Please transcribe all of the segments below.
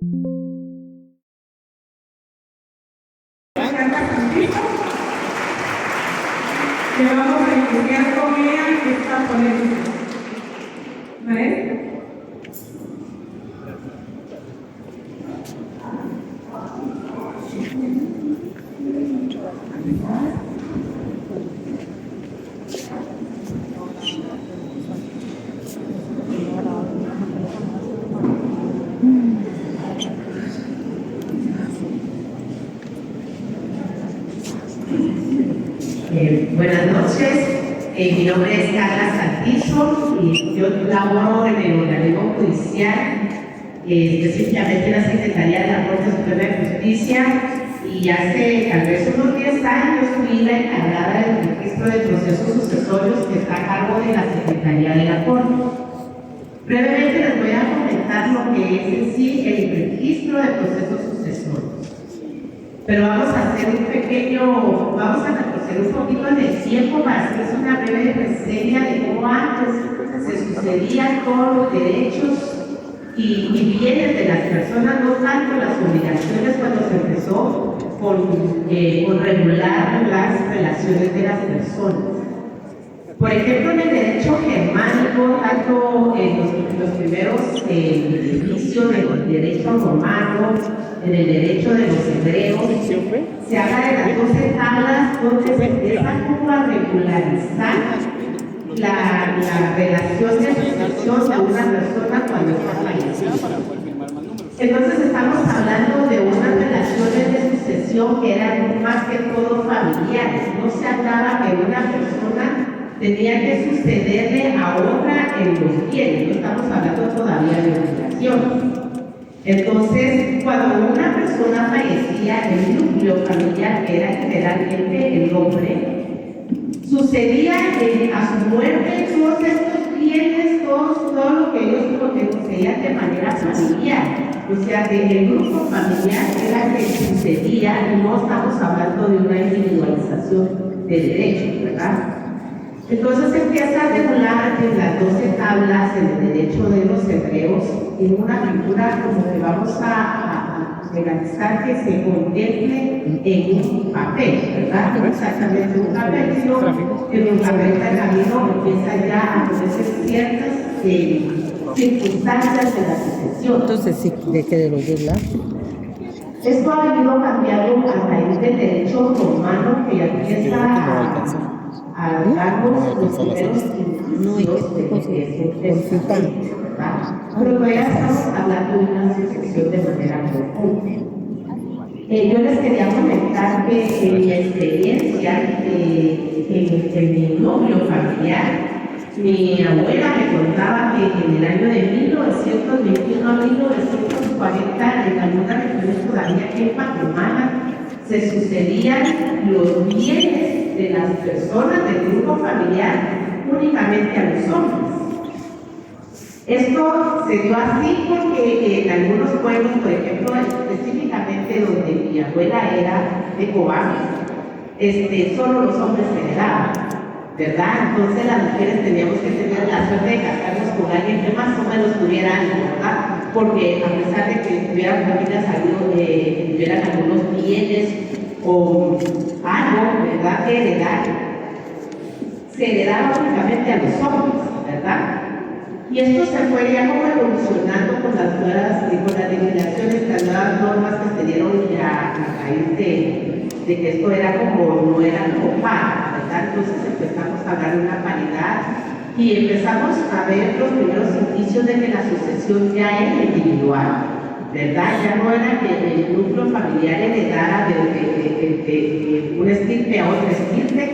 Que vamos a iniciar con ella esta polémica. ¿Vale? Buenas noches, mi nombre es Carla Santizo y yo laboro en el organismo judicial, específicamente en la Secretaría de la Corte Suprema de Justicia, y hace tal vez unos 10 años fui la encargada del registro de procesos sucesorios que está a cargo de la Secretaría de la Corte. Brevemente les voy a comentar lo que es en sí el registro de procesos sucesorios. Pero vamos a hacer vamos a retroceder un poquito en el tiempo para hacerles una breve reseña de cómo antes se sucedían todos los derechos y bienes de las personas, no tanto las obligaciones cuando se empezó con regular las relaciones de las personas. Por ejemplo, en el derecho germánico, tanto en los primeros inicios del derecho romano, en el derecho de los hebreos, se habla de las 12 tablas donde se empieza como a regularizar la relación de sucesión de una persona cuando está fallecida. Entonces estamos hablando de unas relaciones de sucesión que eran más que todo familiares. No se hablaba que una persona tenía que sucederle a otra en los bienes, no estamos hablando todavía de obligaciones. Entonces, cuando una persona fallecía, el núcleo familiar, que era generalmente el hombre, sucedía a su muerte todos estos bienes, todo lo que ellos poseían de manera familiar. O sea, que el grupo familiar era que sucedía, y no estamos hablando de una individualización de derechos, ¿verdad? Entonces empieza a regular en las 12 tablas en el derecho de los hebreos, en una figura como que vamos a legalizar que se contemple en un papel, ¿verdad? No exactamente un papel, sino en un papel pergamino empieza ya a ponerse ciertas circunstancias de la sucesión. Entonces, sí, ¿de qué de los dos lados? Esto ha ido cambiando a raíz del derecho romano, que ya empieza a darnos los primeros indicios de lo que es un testamento, ¿verdad? Pero todavía estamos hablando de una sucesión de manera profunda. Yo les quería comentar que en mi experiencia, en mi núcleo familiar, mi abuela me contaba que en el año de 1921 a 1940, en algunas regiones todavía aquí en Guatemala, se sucedían los bienes de las personas del grupo familiar únicamente a los hombres. Esto se dio así porque en algunos pueblos, por ejemplo, específicamente donde mi abuela era de Cobán, solo los hombres heredaban, ¿verdad? Entonces las mujeres teníamos que tener la suerte de casarnos con alguien que más o menos tuviera algo, ¿verdad? Porque a pesar de que tuvieran familias, tuvieran algunos bienes o algo, ¿verdad?, que heredar, se heredaba únicamente a los hombres, ¿verdad? Y esto se fue ya como evolucionando con las legislaciones, las nuevas normas que se dieron ya a raíz de que esto era no era como par, ¿verdad? Entonces empezamos a hablar de una paridad y empezamos a ver los primeros indicios de que la sucesión ya era individual, ¿verdad? Ya no era que el núcleo familiar heredara de un estirpe a otro estirpe,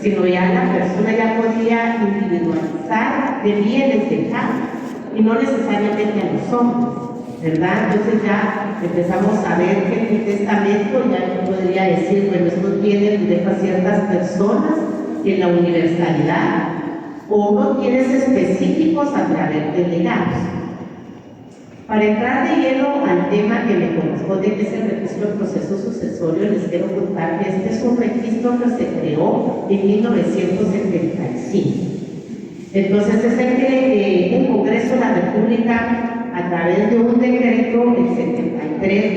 sino ya la persona ya podía individualizar de bienes de cada, y no necesariamente a los hombres, ¿verdad? Entonces ya empezamos a ver que en el testamento ya podría decir, bueno, estos bienes deja ciertas personas en la universalidad, o unos bienes específicos a través de legados. Para entrar de lleno al tema que me corresponde, que es el registro de procesos sucesorios, les quiero contar que este es un registro que se creó en 1975. Entonces es el que el Congreso de la República, a través de un decreto, el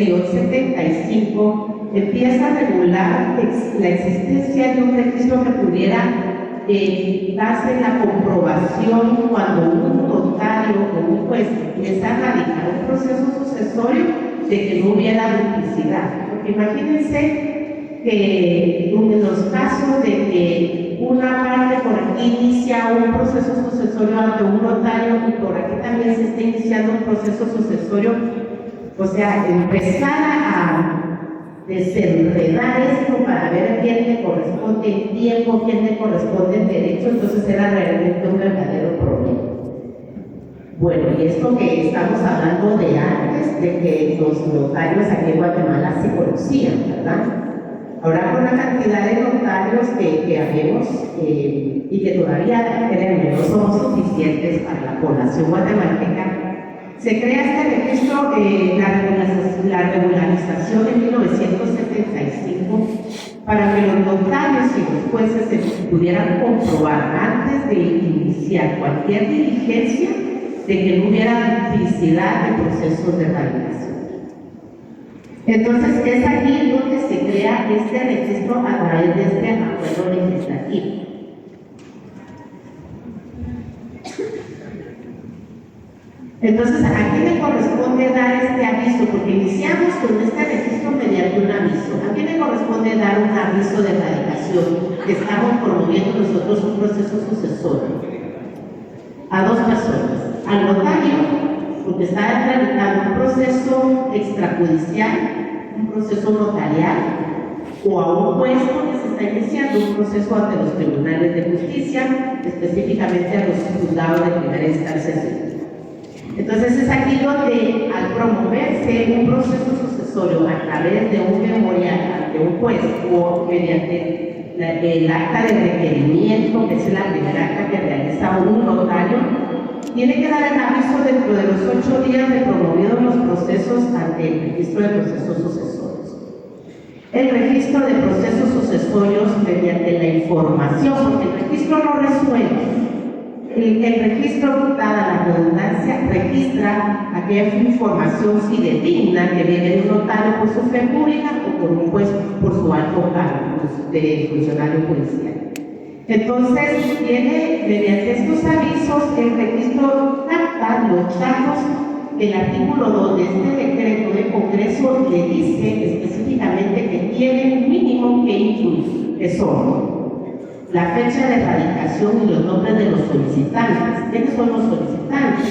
Guión 75 empieza a regular la existencia de un registro que pudiera darse la comprobación cuando un notario o un juez empieza a radicar un proceso sucesorio de que no hubiera duplicidad. Porque imagínense que en los casos de que una parte por aquí inicia un proceso sucesorio ante un notario y por aquí también se está iniciando un proceso sucesorio, o sea, empezar a desenredar esto para ver a quién le corresponde el tiempo, quién le corresponde el derecho, entonces era realmente un verdadero problema. Bueno, y esto que estamos hablando de antes, de que los notarios aquí en Guatemala se conocían, ¿verdad? Ahora con la cantidad de notarios que habemos y que todavía, créanme, no somos suficientes para la población guatemalteca, se crea este registro, la regularización en 1975, para que los notarios y los jueces se pudieran comprobar antes de iniciar cualquier diligencia de que no hubiera duplicidad de procesos de radicación. Entonces, es aquí donde se crea este registro a través de este acuerdo legislativo. Entonces, ¿a quién le corresponde dar este aviso? Porque iniciamos con este registro mediante un aviso. ¿A quién le corresponde dar un aviso de radicación? Que estamos promoviendo nosotros un proceso sucesorio. A dos personas. Al notario, porque está tramitando un proceso extrajudicial, un proceso notarial, o a un juez porque se está iniciando un proceso ante los tribunales de justicia, específicamente a los juzgados de primera instancia. Entonces es aquí donde, al promoverse un proceso sucesorio a través de un memorial ante un juez o mediante el acta de requerimiento, que es la primera acta que realiza un notario, tiene que dar el aviso dentro de los 8 días de promovidos los procesos ante el registro de procesos sucesorios. El registro de procesos sucesorios mediante la información, porque el registro no resuelve. El registro, dada la redundancia, registra aquella información fidedigna que viene de un notario por su fe pública o por un juez por su alto cargo de funcionario judicial. Entonces, tiene, mediante estos avisos, el registro capta los datos del artículo 2 de este decreto de Congreso, le dice específicamente que tiene un mínimo que incluir, que son la fecha de radicación y los nombres de los solicitantes. ¿Quiénes son los solicitantes?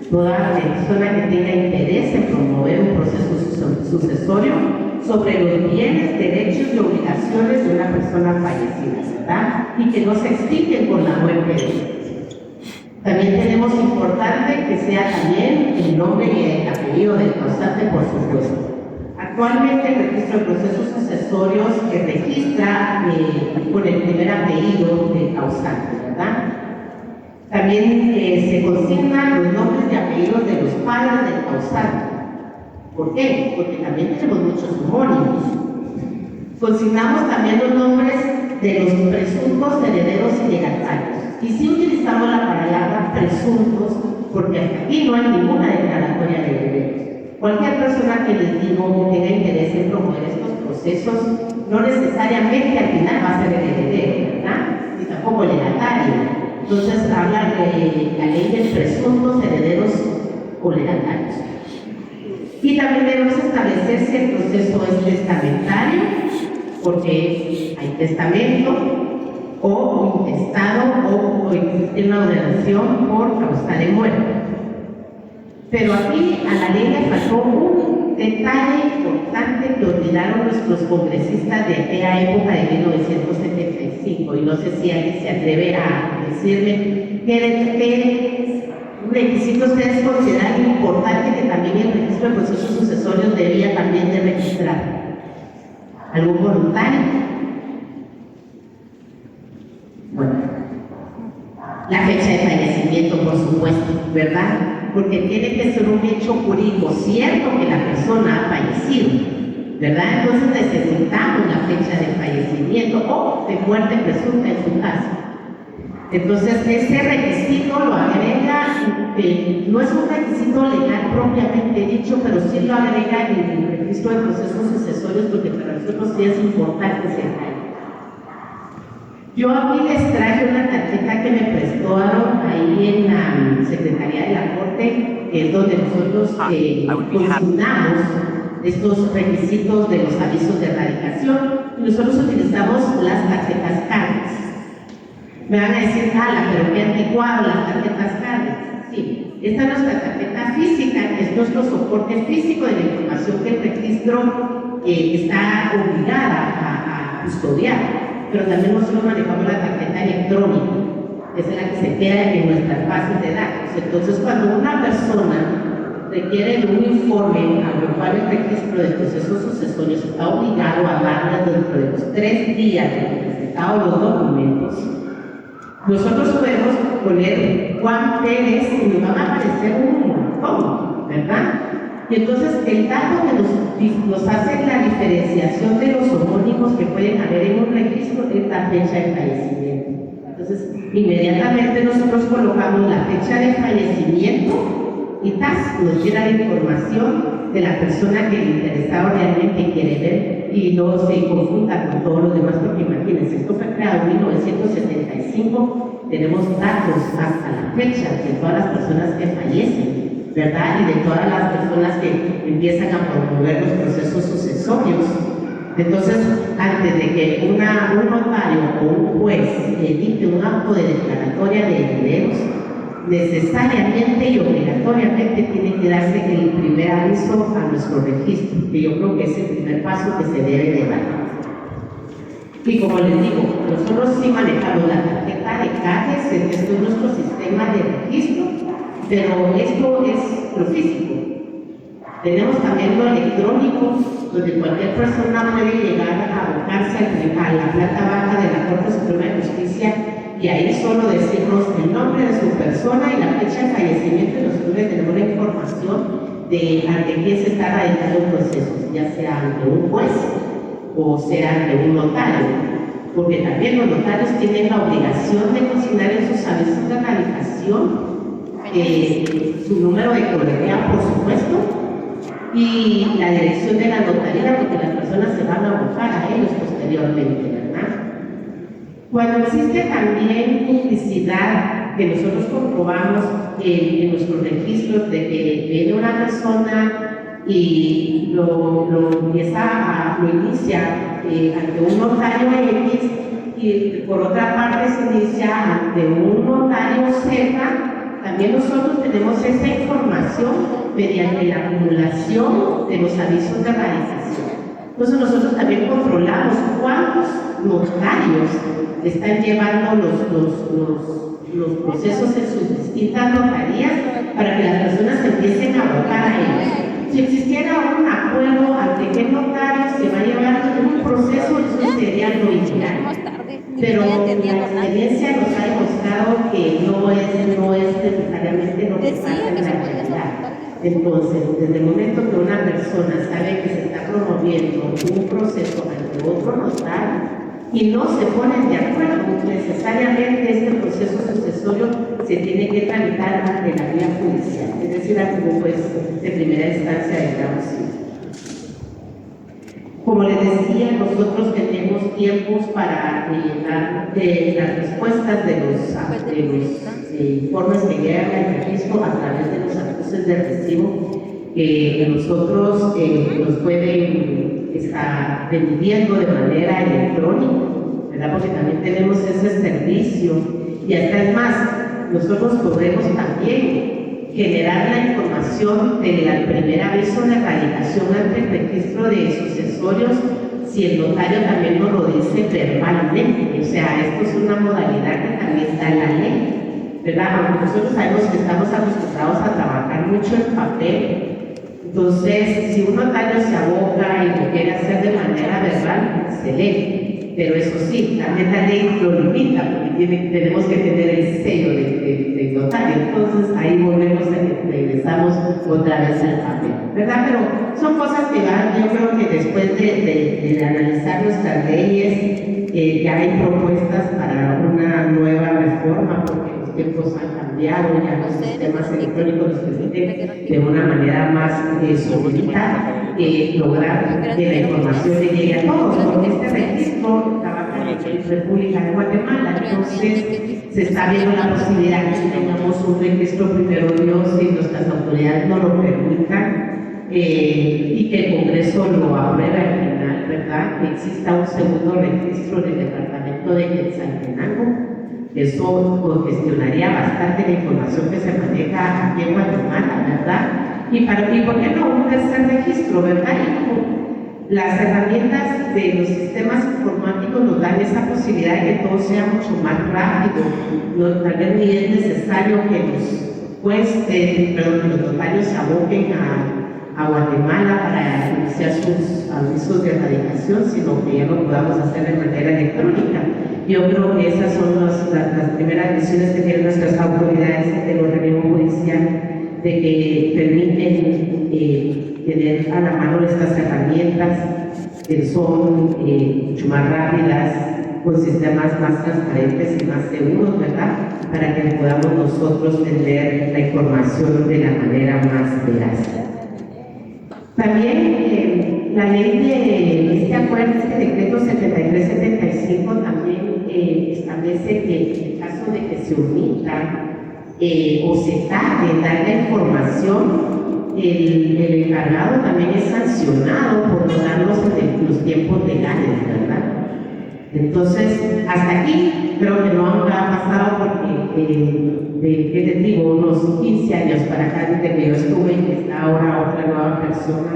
Toda persona que tenga interés en promover un proceso sucesorio sobre los bienes, derechos y obligaciones de una persona fallecida, ¿verdad? Y que no se extinguen con la muerte de ella. También tenemos importante que sea también el nombre y el apellido del causante, por supuesto. Actualmente el registro de procesos sucesorios registra con el primer apellido del causante, ¿verdad? También se consignan los nombres y apellidos de los padres del causante. ¿Por qué? Porque también tenemos muchos homónimos. Consignamos también los nombres de los presuntos herederos y legatarios. Y sí utilizamos la palabra presuntos porque hasta aquí no hay ninguna declaratoria de herederos. Cualquier persona que les digo que tenga interés en promover estos procesos, no necesariamente al final va a ser el heredero, ¿verdad? Ni tampoco el legatario. Entonces habla de la ley de presuntos herederos o legatarios. Y también debemos establecer si el proceso es testamentario, porque hay testamento, o intestado, o existe una ordenación por causa de muerte. Pero aquí a la ley le faltó un detalle importante que olvidaron nuestros congresistas de aquella época de 1975, y no sé si alguien se atreve a decirme qué requisito ustedes consideran importante que también el registro de procesos sucesorios debía también de registrar. ¿Algún voluntario? Bueno, la fecha de fallecimiento, por supuesto, ¿verdad? Porque tiene que ser un hecho jurídico cierto que la persona ha fallecido, ¿verdad? Entonces necesitamos la fecha de fallecimiento o de muerte presunta en su caso. Entonces ese requisito lo agrega, no es un requisito legal propiamente dicho, pero sí lo agrega en el registro de procesos sucesorios, porque para nosotros sí es importante ese detalle. Yo aquí les traje una tarjeta que me prestaron ahí en la Secretaría de la Corte, que es donde nosotros consignamos estos requisitos de los avisos de erradicación, y nosotros utilizamos las tarjetas CARDES. Me van a decir, pero qué anticuado las tarjetas CARDES. Sí, esta es nuestra tarjeta física, es nuestro soporte físico de la información que el registro está obligada a custodiar. Pero también nosotros manejamos la tarjeta electrónica, que es la que se queda en nuestras bases de datos. Entonces, cuando una persona requiere de un informe al cual el registro de procesos sucesorios está obligado a darle dentro de los 3 días de presentados los documentos, nosotros podemos poner Juan Pérez y nos van a aparecer un montón, ¿verdad? Y entonces el dato que nos hace la diferenciación de los homónimos que pueden haber en un registro es la fecha de fallecimiento. Entonces, inmediatamente nosotros colocamos la fecha de fallecimiento y nos llega la información de la persona que el interesado realmente quiere ver y no se confunda con todos los demás, porque imagínense, esto fue creado en 1975, tenemos datos hasta la fecha de todas las personas que fallecen, ¿verdad? Y de todas las personas que empiezan a promover los procesos sucesorios. Entonces, antes de que un notario o un juez edite un acto de declaratoria de herederos, necesariamente y obligatoriamente tiene que darse el primer aviso a nuestro registro, que yo creo que es el primer paso que se debe de dar. Y como les digo, nosotros sí manejamos la tarjeta de CARDES, esto es nuestro sistema de registro, pero esto es lo físico. Tenemos también lo electrónico, donde cualquier persona puede llegar a abocarse a la planta baja de la Corte Suprema de Justicia y ahí solo decirnos el nombre de su persona y la fecha de fallecimiento, y nosotros le tenemos la información de ante quién se está radicando el proceso, ya sea ante un juez o sea ante un notario, porque también los notarios tienen la obligación de consignar en sus avisos de radicación su número de colegial, por supuesto, y la dirección de la notaría, porque las personas se van a abocar a ellos posteriormente, ¿verdad? Cuando existe también duplicidad, que nosotros comprobamos en nuestros registros de que viene una persona y lo inicia ante un notario X y por otra parte se inicia ante un notario Z, también nosotros tenemos esa información mediante la acumulación de los avisos de erradicación. Entonces nosotros también controlamos cuántos notarios están llevando los procesos en sus distintas notarías para que las personas empiecen a abocar a ellos. Si existiera un acuerdo ante qué notario se va a llevar un proceso, eso sería lo ideal. Pero la experiencia nos ha demostrado que no es necesariamente lo que pasa en la realidad. Entonces, desde el momento que una persona sabe que se está promoviendo un proceso ante otro notario y no se ponen de acuerdo, necesariamente este proceso sucesorio se tiene que tramitar ante la vía judicial, es decir, ante un juez de primera instancia de grado civil. Como les decía, nosotros tenemos tiempos para dar las respuestas de los informes que llegan al registro a través de los acuses de recibo que nosotros nos pueden estar vendiendo de manera electrónica, ¿verdad? Porque también tenemos ese servicio y hasta es más, nosotros podemos también generar la información del primer aviso de erradicación ante el registro de sucesorios si el notario también nos lo dice verbalmente. O sea, esto es una modalidad que también está en la ley, ¿verdad? Aunque nosotros sabemos que estamos acostumbrados a trabajar mucho en papel, entonces si un notario se aboca y lo quiere hacer de manera verbal, excelente. Pero eso sí, también la ley lo limita, porque tenemos que tener el sello del notario. Entonces ahí volvemos a que regresamos otra vez al papel, ¿verdad? Pero son cosas que van, yo creo que después de analizar nuestras leyes, ya hay propuestas para una nueva reforma, porque los tiempos han cambiado, ya los sistemas electrónicos nos permiten de una manera más sofisticada lograr que la información le llegue a todos. Con este registro trabaja en República de Guatemala, entonces se está viendo la posibilidad de que tengamos un registro, primero Dios, si nuestras autoridades no lo permitan, y que el Congreso lo apruebe al final, ¿verdad? Que exista un segundo registro en el departamento de Quetzaltenango. Eso congestionaría bastante la información que se maneja aquí en Guatemala, ¿verdad? Y por qué no un tercer registro, ¿verdad? Y como las herramientas de los sistemas informáticos nos dan esa posibilidad de que todo sea mucho más rápido. Tal vez ni es necesario que los notarios se aboquen a Guatemala para iniciar sus avisos de erradicación, sino que ya lo podamos hacer de manera electrónica. Yo creo que esas son las primeras decisiones que tienen nuestras autoridades del organismo judicial, de que permiten tener a la mano estas herramientas que son mucho más rápidas, con sistemas más transparentes y más seguros, ¿verdad? Para que podamos nosotros tener la información de la manera más veraz. También la ley de este decreto 7375 también establece que en el caso de que se omita o se tarde en dar la información, el encargado también es sancionado por no darlos en los tiempos legales, ¿verdad? Entonces, hasta aquí creo que no ha pasado porque, ¿qué te digo? Unos 15 años para acá, desde que yo estuve y que está ahora otra nueva persona,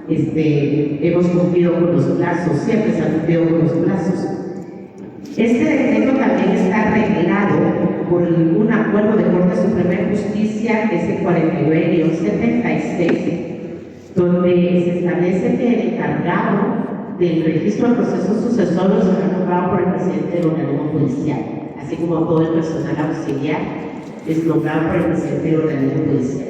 hemos cumplido con los plazos, siempre se han cumplido con los plazos. Este decreto también está arreglado por un acuerdo de Corte Suprema de Justicia, que es el 49-76, donde se establece que el encargado del registro de procesos sucesorios será nombrado por el presidente del organismo judicial, así como todo el personal auxiliar es nombrado por el presidente del organismo judicial.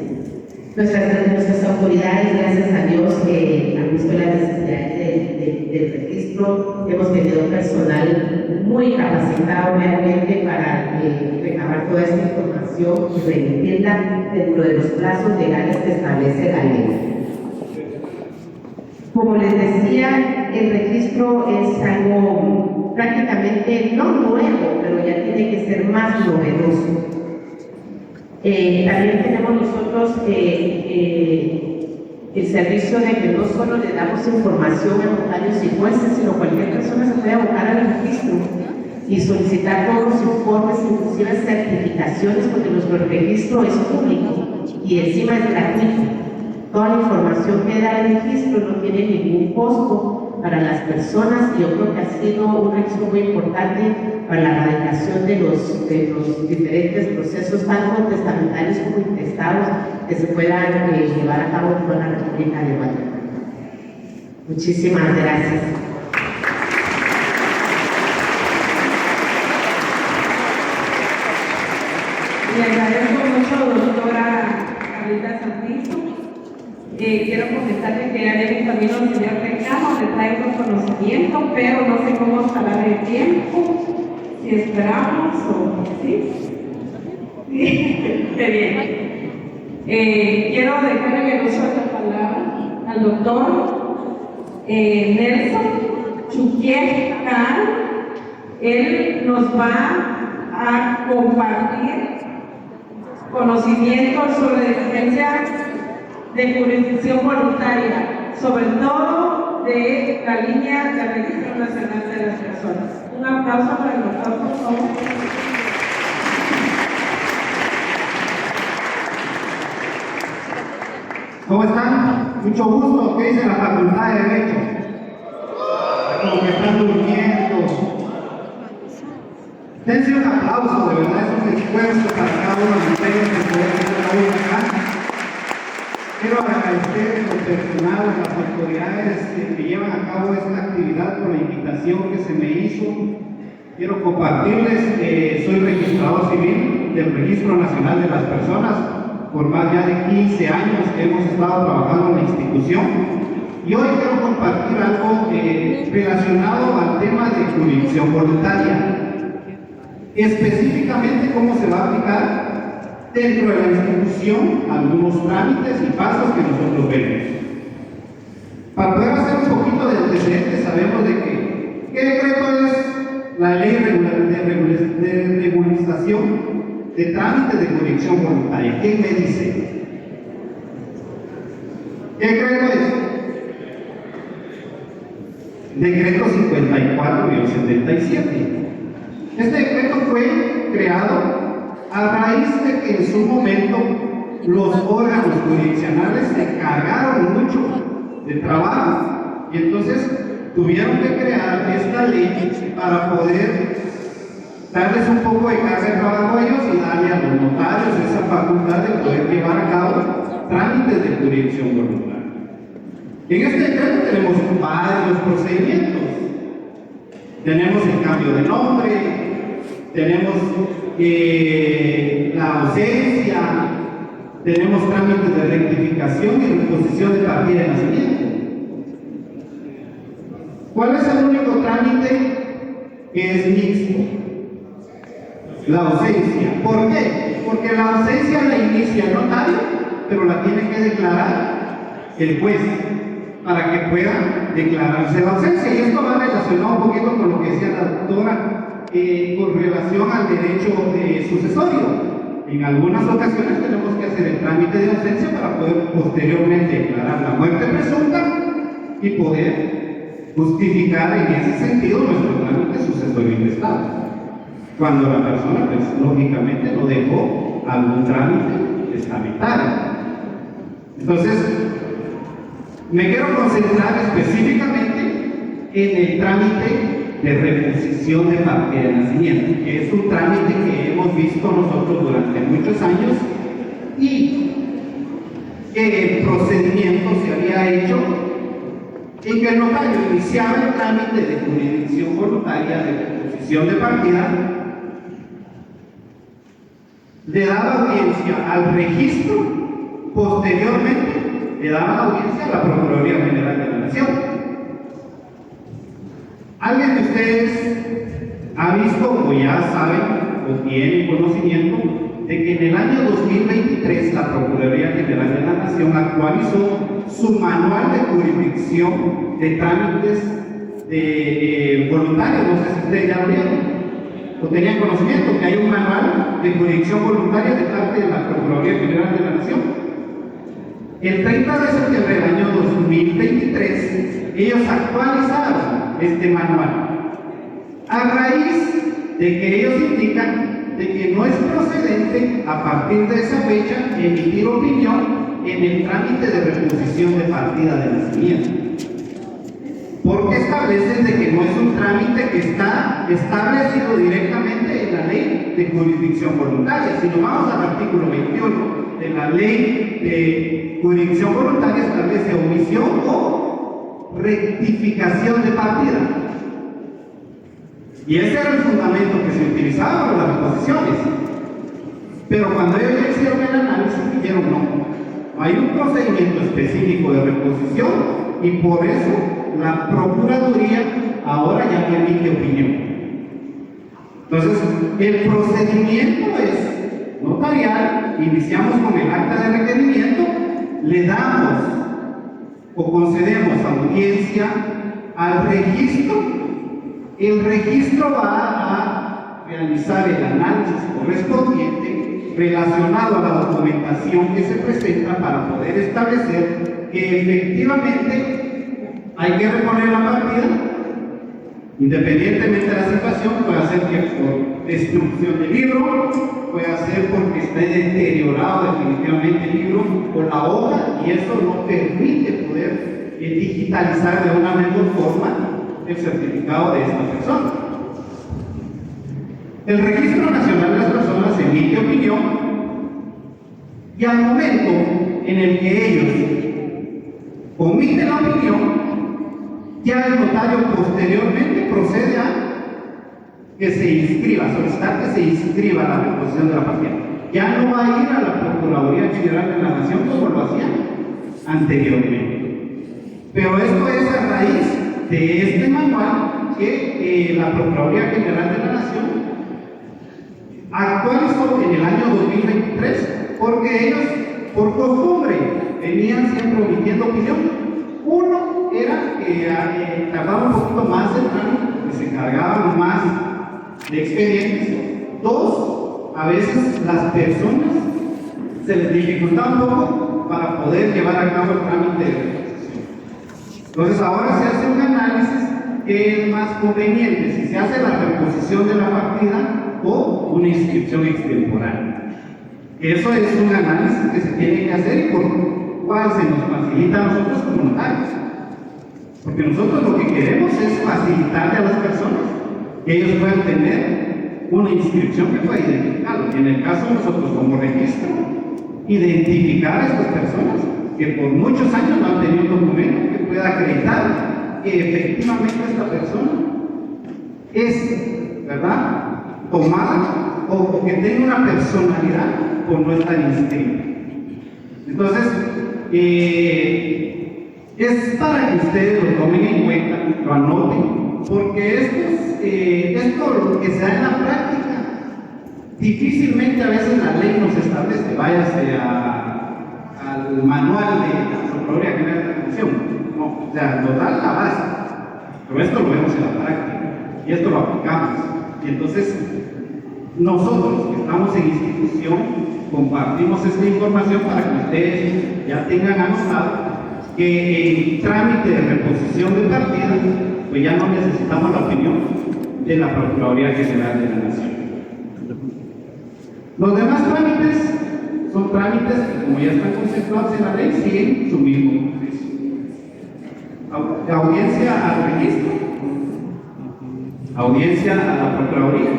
Nuestras autoridades, gracias a Dios, han visto las necesidades del registro. Hemos tenido personal muy capacitado realmente para recabar toda esta información y remitirla dentro de los plazos legales que establece la ley. Como les decía, el registro es algo prácticamente no nuevo, pero ya tiene que ser más novedoso. También tenemos nosotros el servicio de que no solo le damos información a notarios y jueces, sino cualquier persona se puede abocar al registro y solicitar todos los informes, inclusive certificaciones, porque nuestro registro es público y encima es gratuito. Toda la información que da el registro no tiene ningún costo para las personas, y yo creo que ha sido un registro muy importante para la erradicación de los diferentes procesos, tanto testamentarios como intestados, que se puedan llevar a cabo en toda la República de Guatemala. Muchísimas gracias. Le agradezco mucho, doctora Carlita Santizo. Quiero comentarle que haré mi camino al señor Recamo, le traigo conocimiento, pero no sé cómo jalar el tiempo, si esperamos o sí. Qué bien. Quiero dejarle el uso de la palabra al doctor Nelson Chuquier Can. Él nos va a compartir conocimientos sobre diferencia de jurisdicción voluntaria, sobre todo de la línea de Registro Nacional de las Personas. Un aplauso para el doctor, por favor. ¿Cómo están? Mucho gusto. ¿Qué dice la Facultad de Derecho? Como que están durmiendo. Dense un aplauso, de verdad, es un esfuerzo para cada uno de ustedes de poder estar hoy acá. Quiero agradecer en lo personal a las autoridades que llevan a cabo esta actividad por la invitación que se me hizo. Quiero compartirles que soy registrador civil del Registro Nacional de las Personas por más ya de 15 años que hemos estado trabajando en la institución. Y hoy quiero compartir algo relacionado al tema de jurisdicción voluntaria. específicamente cómo se va a aplicar dentro de la institución algunos trámites y pasos que nosotros vemos. Para poder hacer un poquito de antecedentes, sabemos de que ¿qué decreto es? La ley de regularización de trámites de jurisdicción voluntaria. ¿Quién me dice? ¿Qué decreto es? Decreto 54-77. Este decreto fue creado a raíz de que en su momento los órganos jurisdiccionales se cargaron mucho de trabajo y entonces tuvieron que crear esta ley para poder darles un poco de carga de trabajo a ellos y darle a los notarios esa facultad de poder llevar a cabo trámites de jurisdicción voluntaria. En este decreto tenemos varios procedimientos. Tenemos el cambio de nombre, tenemos la ausencia, tenemos trámites de rectificación y reposición de partida de nacimiento. ¿Cuál es el único trámite que es mixto? La ausencia. ¿Por qué? Porque la ausencia la inicia el notario, pero la tiene que declarar el juez para que pueda declararse la ausencia. Y esto va relacionado un poquito con lo que decía la doctora con relación al derecho sucesorio. En algunas ocasiones tenemos que hacer el trámite de ausencia para poder posteriormente declarar la muerte presunta y poder justificar en ese sentido nuestro trámite sucesorio intestado. Cuando la persona, pues, lógicamente no dejó algún trámite testamentario. Entonces, me quiero concentrar específicamente en el trámite de reposición de partida de nacimiento, que es un trámite que hemos visto nosotros durante muchos años y que el procedimiento se había hecho en que el notario iniciaba el trámite de jurisdicción voluntaria de reposición de partida, le daba audiencia al registro, posteriormente le daba audiencia a la Procuraduría General de la Nación. ¿Alguien de ustedes ha visto o ya saben o tienen conocimiento de que en el año 2023 la Procuraduría General de la Nación actualizó su manual de jurisdicción de trámites voluntarios? No sé si ustedes ya lo vieron o tenían conocimiento que hay un manual de jurisdicción voluntaria de parte de la Procuraduría General de la Nación. El 30 de septiembre del año 2023 ellos actualizaron este manual a raíz de que ellos indican de que no es procedente a partir de esa fecha emitir opinión en el trámite de reposición de partida de nacimiento, porque establecen de que no es un trámite que está establecido directamente en la ley de jurisdicción voluntaria. Si nos vamos al artículo 21 de la ley de jurisdicción voluntaria, establece omisión o rectificación de partida. Y ese era el fundamento que se utilizaba para las reposiciones. Pero cuando ellos hicieron el análisis, dijeron no, hay un procedimiento específico de reposición y por eso la Procuraduría ahora ya no emite opinión. Entonces, el procedimiento es notarial, iniciamos con el acta de requerimiento, le damos o concedemos audiencia al registro. El registro va a realizar el análisis correspondiente relacionado a la documentación que se presenta para poder establecer que efectivamente hay que reponer la partida, independientemente de la situación. Puede ser que por destrucción del libro, puede ser porque esté deteriorado definitivamente el libro o la hoja, y eso no permite poder digitalizar de una mejor forma el certificado de esta persona. El Registro Nacional de las Personas emite opinión y al momento en el que ellos omiten la opinión, ya el notario posteriormente procede a que se inscriba, solicitar que se inscriba la reposición de la partida. Ya no va a ir a la Procuraduría General de la Nación como lo hacía anteriormente. Pero esto es a raíz de este manual que la Procuraduría General de la Nación actualizó en el año 2023 porque ellos, por costumbre, venían siempre omitiendo opinión. Uno era que tardaba un poquito más el trámite, que se encargaban más de expedientes. Dos, a veces las personas se les dificultaba un poco para poder llevar a cabo el trámite de reposición. Entonces ahora se hace un análisis que es más conveniente, si se hace la reposición de la partida o una inscripción extemporánea. Eso es un análisis que se tiene que hacer y por cual se nos facilita a nosotros como notarios. Porque nosotros lo que queremos es facilitarle a las personas que ellos puedan tener una inscripción que pueda identificarlo. Y en el caso de nosotros como registro, identificar a estas personas que por muchos años no han tenido un documento que pueda acreditar que efectivamente esta persona es, ¿verdad?, tomada o que tenga una personalidad por no estar inscrita. Entonces, es para que ustedes lo tomen en cuenta, lo anoten, porque esto que se da en la práctica, difícilmente a veces la ley nos establece, váyase al manual de la Procuraduría General de la Nación. No, o sea, nos da la base, pero esto lo vemos en la práctica y esto lo aplicamos. Y entonces, nosotros que estamos en institución, compartimos esta información para que ustedes ya tengan anotado que en trámite de reposición de partida, pues ya no necesitamos la opinión de la Procuraduría General de la Nación. Los demás trámites son trámites que, como ya están contemplados en la ley, siguen su mismo proceso. Audiencia al registro, audiencia a la Procuraduría.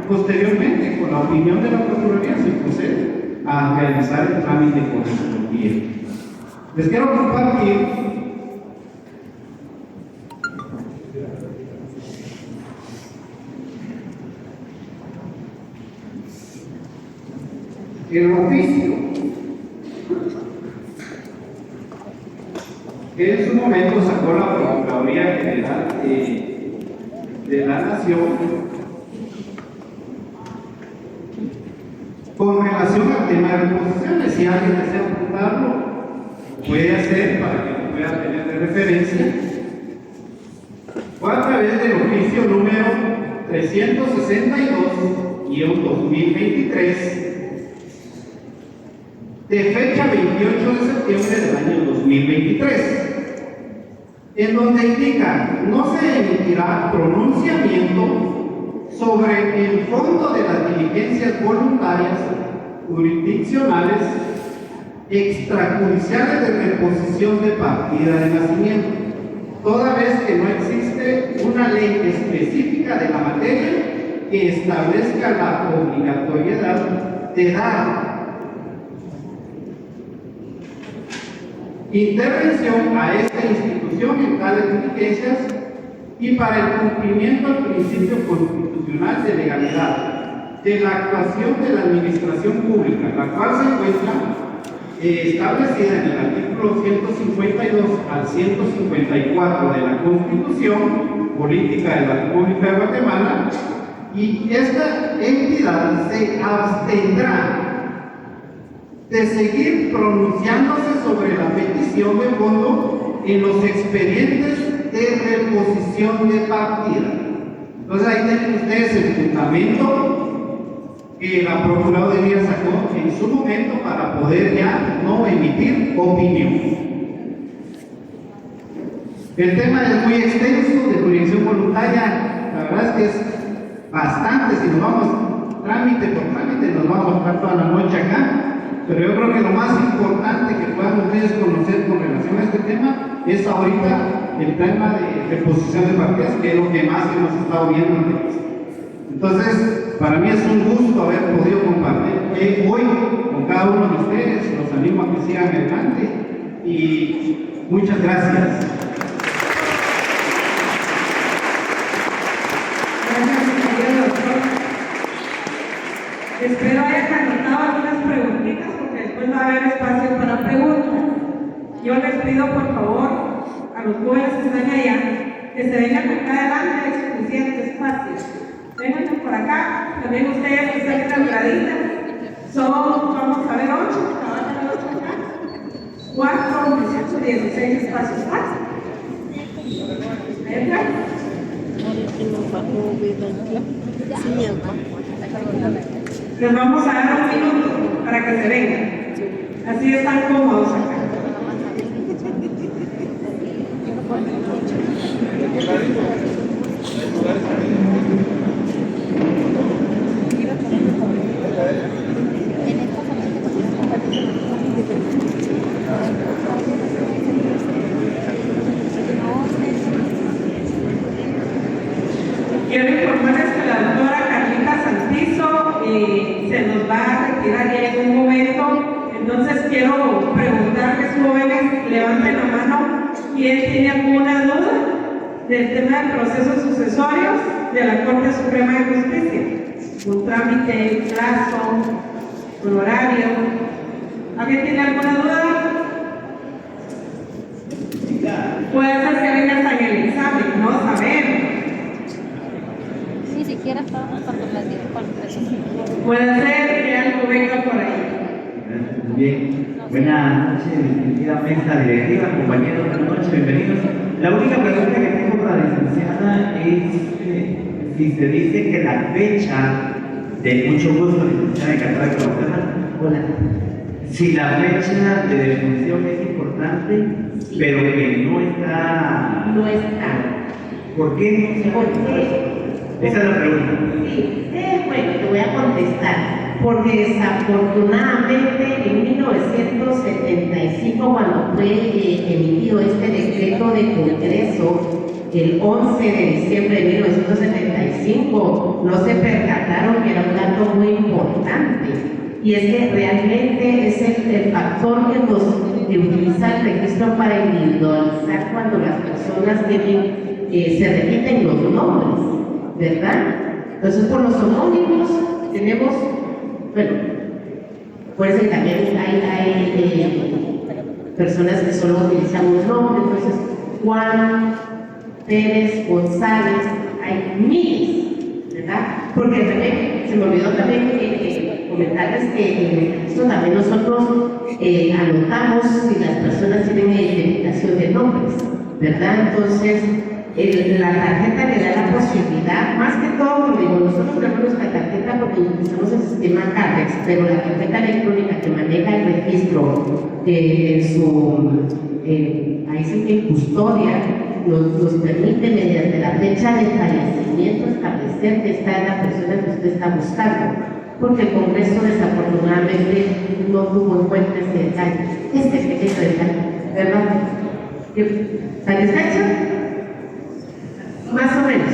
Posteriormente, con la opinión de la Procuraduría, se procede a realizar el trámite correspondiente. Les quiero compartir el oficio que en su momento sacó la Procuraduría General de la Nación con relación al tema de reposiciones. Si alguien desea apuntarlo, puede hacer para que lo pueda tener de referencia. Fue a través del oficio número 362-2023 de fecha 28 de septiembre del año 2023, en donde indica: no se emitirá pronunciamiento sobre el fondo de las diligencias voluntarias jurisdiccionales extrajudiciales de reposición de partida de nacimiento, toda vez que no existe una ley específica de la materia que establezca la obligatoriedad de dar intervención a esta institución en tales diligencias y para el cumplimiento del principio constitucional de legalidad de la actuación de la administración pública, la cual se encuentra establecida en el artículo 152 al 154 de la Constitución Política de la República de Guatemala, y esta entidad se abstendrá de seguir pronunciándose sobre la petición de fondo en los expedientes de reposición de partida. Entonces ahí tienen ustedes el fundamento que la Procuraduría sacó en su momento para poder ya no emitir opinión. El tema es muy extenso, de jurisdicción voluntaria, la verdad es que es bastante. Si nos vamos trámite por trámite, nos vamos a estar toda la noche acá. Pero yo creo que lo más importante que puedan ustedes conocer con relación a este tema es ahorita el tema de reposición de partidas, que es lo que más hemos estado viendo en el país. Entonces, para mí es un gusto haber podido compartir hoy con cada uno de ustedes. Los animo a que sigan adelante y muchas gracias. Espero hayan anotado algunas preguntitas porque después va a haber espacio para preguntas. Yo les pido por favor a los jóvenes que están allá que se vengan acá adelante, hay suficiente espacio. Vénganse por acá, también ustedes que están calculaditas. Son, vamos a ver, 8, trabajan 8 acá. 4, 18, 16 espacios más. ¿Entra? Les vamos a dar 1 minuto para que se vengan. Así están cómodos acá. Quiero informarles que la doctora Carlita Santizo se nos va a retirar ya en un momento. Entonces quiero preguntarles, jóvenes, levanten la mano, ¿quién tiene alguna duda del tema de procesos sucesorios de la Corte Suprema de Justicia? Un trámite, un plazo, un horario. ¿Alguien tiene alguna duda? Puede ser que venga hasta en el examen, no sabemos. Ni siquiera estábamos cuando las dieron para el preso. Puede ser que algo venga por ahí. Bien, buenas noches, distinguida mesa directiva, compañeros, buenas noches, bienvenidos. La única pregunta que tengo para la licenciada es si se dice que la fecha, de mucho gusto, licenciada, encantada de conocerla. Hola. Si la fecha de defunción es importante, Sí. pero que no está. No está. ¿Por qué? Porque, Esa es la pregunta. sí, bueno, te voy a contestar. Porque desafortunadamente en 1975, cuando fue emitido este decreto de Congreso, el 11 de diciembre de 1975, no se percataron que era un dato muy importante. Y es que realmente es el factor que nos utiliza el registro para individualizar cuando las personas se repiten los nombres, ¿verdad? Entonces, por los homónimos tenemos, bueno, por eso también hay personas que solo utilizan un nombre, entonces Juan, Pérez, González, hay miles, ¿verdad? Porque también, se me olvidó también comentarles que esto también nosotros anotamos si las personas tienen identificación de nombres, ¿verdad? Entonces, la tarjeta le da la posibilidad, más que todo, como digo, nosotros tenemos nuestra tarjeta porque utilizamos el sistema CARDEX, pero la tarjeta electrónica que maneja el registro en su, ahí sí que en custodia, nos permite mediante la fecha de fallecimiento establecer que está en la persona que usted está buscando, porque el Congreso desafortunadamente no tuvo en cuenta ese detalle, este pequeño detalle, ¿verdad? ¿Satisfecha? Más o menos.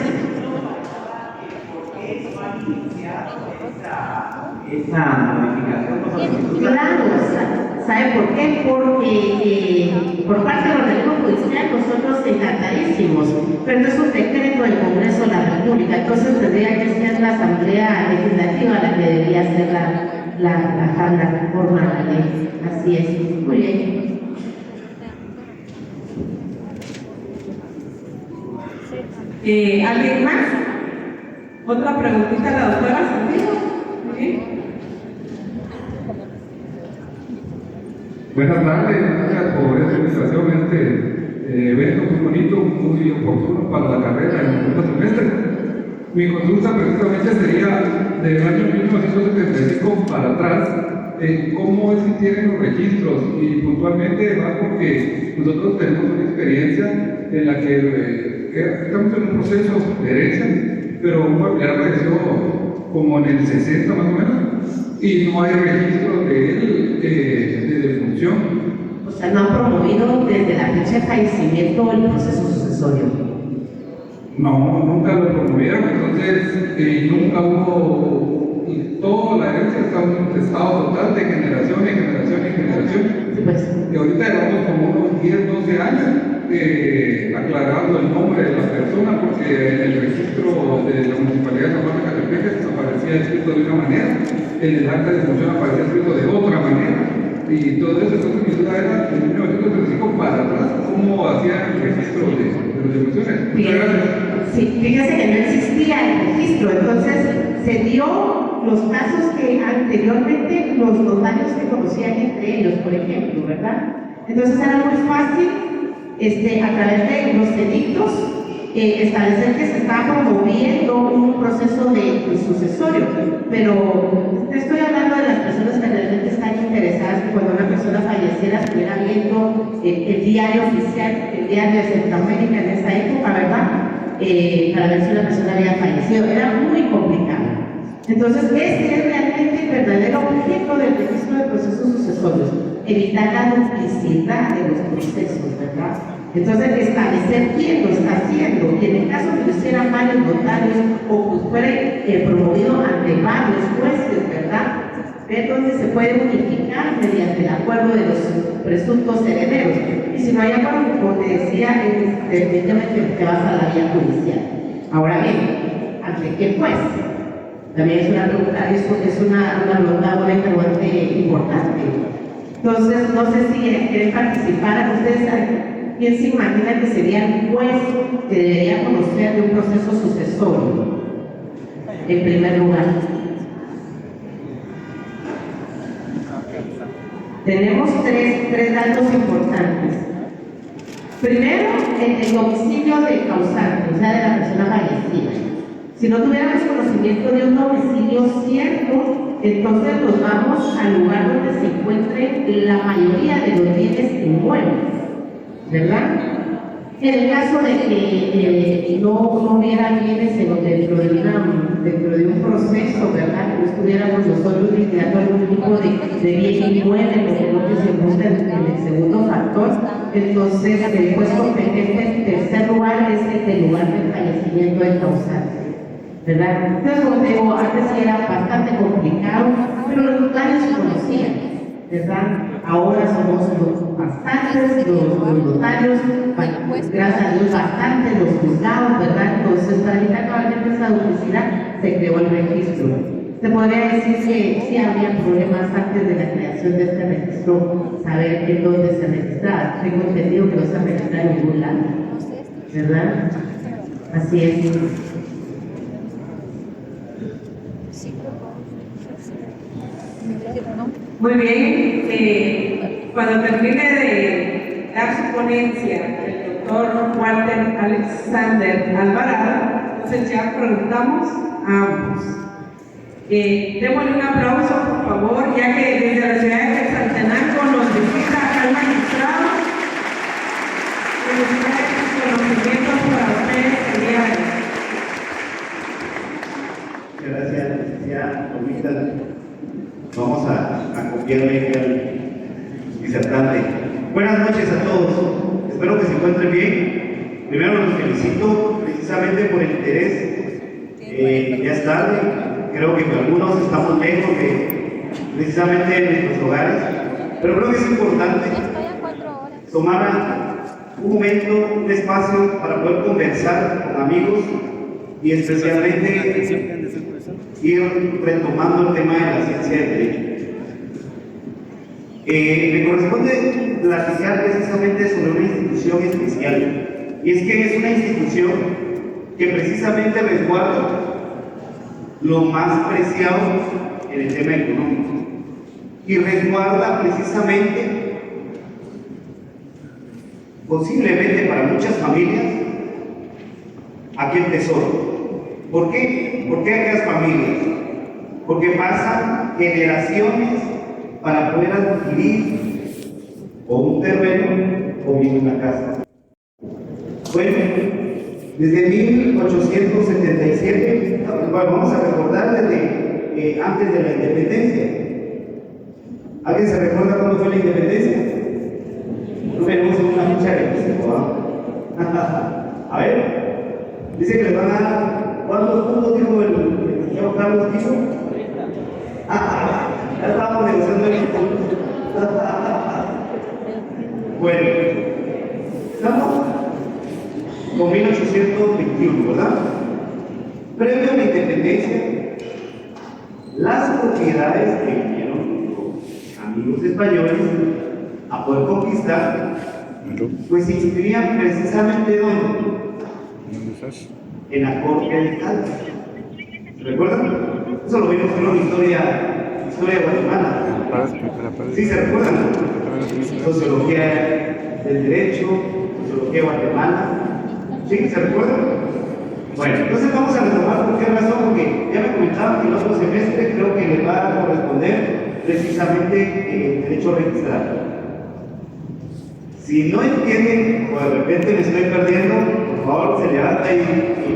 Esa modificación. Claro, ¿sabe por qué? Porque por parte del organismo judicial nosotros encantadísimos, pero no es un decreto del Congreso de la República, entonces tendría que ser la Asamblea Legislativa la que debería hacer la reforma a la ley. Así es. Muy bien. ¿Alguien más? ¿Otra preguntita a la doctora Santiago? Muy bien. Buenas tardes, gracias por esta invitación a este evento muy bonito, muy oportuno para la carrera en el segundo semestre. Mi consulta precisamente sería del año 1975 para atrás, cómo es que tienen los registros y puntualmente va porque nosotros tenemos una experiencia en la que estamos en un proceso de herencia, pero un familiar falleció como en el 60 más o menos y no hay registro de él de defunción. O sea, no han promovido desde la fecha de fallecimiento el proceso sucesorio. No, nunca lo promovieron, entonces nunca hubo, y toda la herencia está en un estado total de generación en generación en generación. Sí, pues. Y ahorita llevamos como unos 10, 12 años aclarando el nombre de la persona, porque en el registro de la Municipalidad de San Juan de Catepec aparecía escrito de una manera, en el acta de defunción aparecía escrito de otra manera, y todo eso. Entonces mi duda era, en 1935 para atrás, cómo hacían el registro de las devoluciones. Muchas gracias. Sí, fíjese que no existía el registro, entonces se dio los casos que anteriormente los notarios se conocían entre ellos, por ejemplo, ¿verdad? Entonces era muy fácil, a través de los edictos, establecer que se estaba promoviendo un proceso de sucesorio, pero te estoy hablando de las personas que realmente están interesadas que cuando una persona falleciera estuviera viendo el diario oficial, el diario de Centroamérica en esa época, ¿verdad? Para ver si una persona había fallecido. Era muy complicado. Entonces, este es realmente el verdadero objeto del registro de procesos sucesorios, evitar la duplicidad de los procesos, ¿verdad? Entonces, establecer quién lo está haciendo, y en el caso que lo hicieran varios notarios o que fuera promovido ante varios jueces, ¿verdad? Ver dónde se puede unificar mediante el acuerdo de los presuntos herederos. Y si no hay acuerdo, como te decía, definitivamente te vas a la vía judicial. Ahora bien, ¿ante qué juez? También es una pregunta, es una interrogante importante. Entonces, no sé si quieren participar. Ustedes saben. ¿Quién se imagina que sería el juez que debería conocer de un proceso sucesorio? En primer lugar. Tenemos tres datos importantes. Primero, el domicilio del causante, o sea, de la persona fallecida. Si no tuviéramos conocimiento de un domicilio cierto, entonces nos vamos al lugar donde se encuentren la mayoría de los bienes inmuebles, ¿verdad? En el caso de que no hubiera bienes dentro de un proceso, ¿verdad? Que no estuviéramos nosotros liquidando algún tipo de bien inmueble, porque lo que se busca en el segundo factor, entonces el juez competente en tercer lugar es el lugar del fallecimiento del causante, ¿verdad? Entonces, como te digo, antes era bastante complicado, pero los notarios se conocían, ¿verdad? Ahora somos bastantes los notarios, gracias a Dios bastantes los juzgados, ¿verdad? Entonces, para evitar cabalmente esa duplicidad, se creó el registro. Se podría decir que sí había problemas antes de la creación de este registro, saber en dónde se registraba. Tengo entendido que no se registra en ningún lado, ¿verdad? Así es. Muy bien, cuando termine de dar su ponencia el doctor Walter Alexander Alvarado, entonces ya preguntamos a ambos. Démosle un aplauso, por favor, ya que desde la ciudad de Quetzaltenango nos visita el magistrado. Felicidades y conocimientos para ustedes el día de hoy. Gracias, licenciada Tomita. Vamos a copiarle al disertante. Buenas noches a todos. Espero que se encuentren bien. Primero los felicito precisamente por el interés. Ya es tarde. Creo que algunos estamos lejos precisamente de nuestros hogares. Pero creo que es importante tomar un momento, un espacio para poder conversar con amigos y especialmente ir retomando el tema de la ciencia del derecho. Me corresponde platicar precisamente sobre una institución especial, y es que es una institución que precisamente resguarda lo más preciado en el tema económico y resguarda precisamente, posiblemente para muchas familias, aquel tesoro. ¿Por qué? ¿Por qué aquellas familias? Porque pasan generaciones para poder adquirir o un terreno o bien una casa. Bueno, desde 1877, bueno, vamos a recordar desde antes de la independencia. ¿Alguien se recuerda cuándo fue la independencia? No venimos en una fecha de A ver, dice que les van a dar. ¿Cuántos puntos dijo el señor Carlos Quiso? Ya estábamos negociando el instituto. Bueno, estamos con 1821, ¿verdad? Previo a la independencia, las propiedades que vinieron los amigos españoles a poder conquistar, pues se inscribían precisamente ¿dónde? En la corte de Caldas. ¿Recuerdan? Eso lo vimos en una historia de Guatemala. ¿Sí se recuerdan? Sociología del derecho, sociología de Guatemala. ¿Sí? ¿Se recuerdan? Bueno, entonces vamos a retomar por qué razón, porque ya me comentaban que el otro semestre creo que le va a corresponder precisamente el derecho registral. Si no entienden o de repente me estoy perdiendo, por favor se levanta y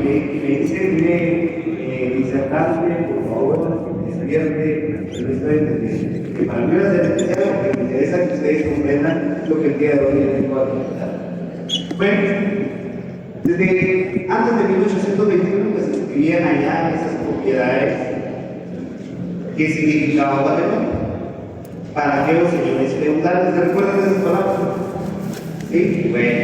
me dice, mire, disertante, por favor, despierte, no estoy entendiendo. Que para mí va a ser especial porque me interesa que ustedes comprendan lo que el día de hoy les tengo a comentar. Bueno, desde antes de 1821 que se escribían allá esas propiedades, ¿qué significaba Guatemala? ¿Para qué los señores feudales? ¿Se recuerdan de esas palabras? Sí, bueno.